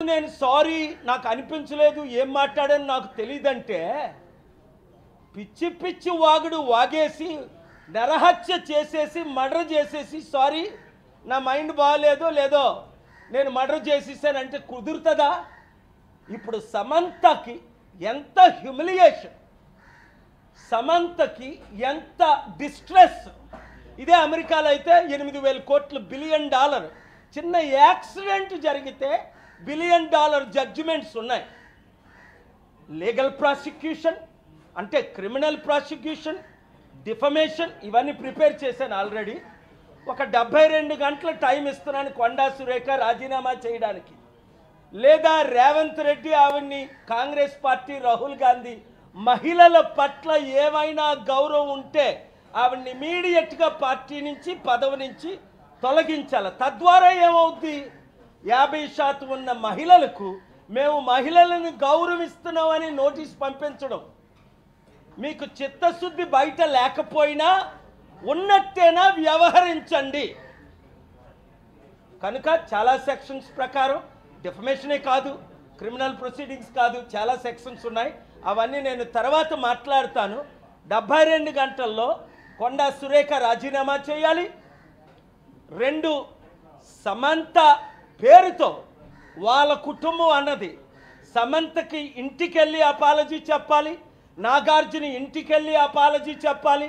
నేను సారీ నాకు అనిపించలేదు ఏం మాట్లాడాను నాకు తెలియదంటే పిచ్చి పిచ్చి వాగుడు వాగేసి నరహత్య చేసేసి మర్డర్ చేసేసి సారీ నా మైండ్ బాగలేదో లేదో నేను మర్డర్ చేసేసానంటే కుదురుతుందా? ఇప్పుడు సమంతకి ఎంత హ్యూమిలియేషన్, సమంతకి ఎంత డిస్ట్రెస్. ఇదే అమెరికాలో అయితే 8,000 కోట్లు బిలియన్ డాలర్ చిన్న యాక్సిడెంట్ జరిగితే $1 బిలియన్ జడ్జిమెంట్స్ ఉన్నాయి. లీగల్ ప్రాసిక్యూషన్ అంటే క్రిమినల్ ప్రాసిక్యూషన్, డిఫమేషన్ ఇవన్నీ ప్రిపేర్ చేశాను ఆల్రెడీ. ఒక 72 గంటల టైం ఇస్తున్నాను కొండా సురేఖ రాజీనామా చేయడానికి, లేదా రేవంత్ రెడ్డి ఆవిడ్ని కాంగ్రెస్ పార్టీ రాహుల్ గాంధీ మహిళల పట్ల ఏమైనా గౌరవం ఉంటే ఆవిడ్ని ఇమీడియట్గా పార్టీ నుంచి పదవి నుంచి తొలగించాలి. తద్వారా ఏమవుద్ది, 50% ఉన్న మహిళలకు మేము మహిళలను గౌరవిస్తున్నామని నోటీస్ పంపించడం. మీకు చిత్తశుద్ధి బయట లేకపోయినా ఉన్నట్టేనా వ్యవహరించండి. కనుక చాలా సెక్షన్స్ ప్రకారం డిఫమేషనే కాదు, క్రిమినల్ ప్రొసీడింగ్స్ కాదు, చాలా సెక్షన్స్ ఉన్నాయి. అవన్నీ నేను తర్వాత మాట్లాడతాను. 72 గంటల్లో కొండా సురేఖ రాజీనామా చేయాలి. 2 సమంత పేరుతో వాళ్ళ కుటుంబం అన్నది సమంతకి ఇంటికెళ్ళి అపాలజీ చెప్పాలి, నాగార్జున ఇంటికెళ్ళి అపాలజీ చెప్పాలి.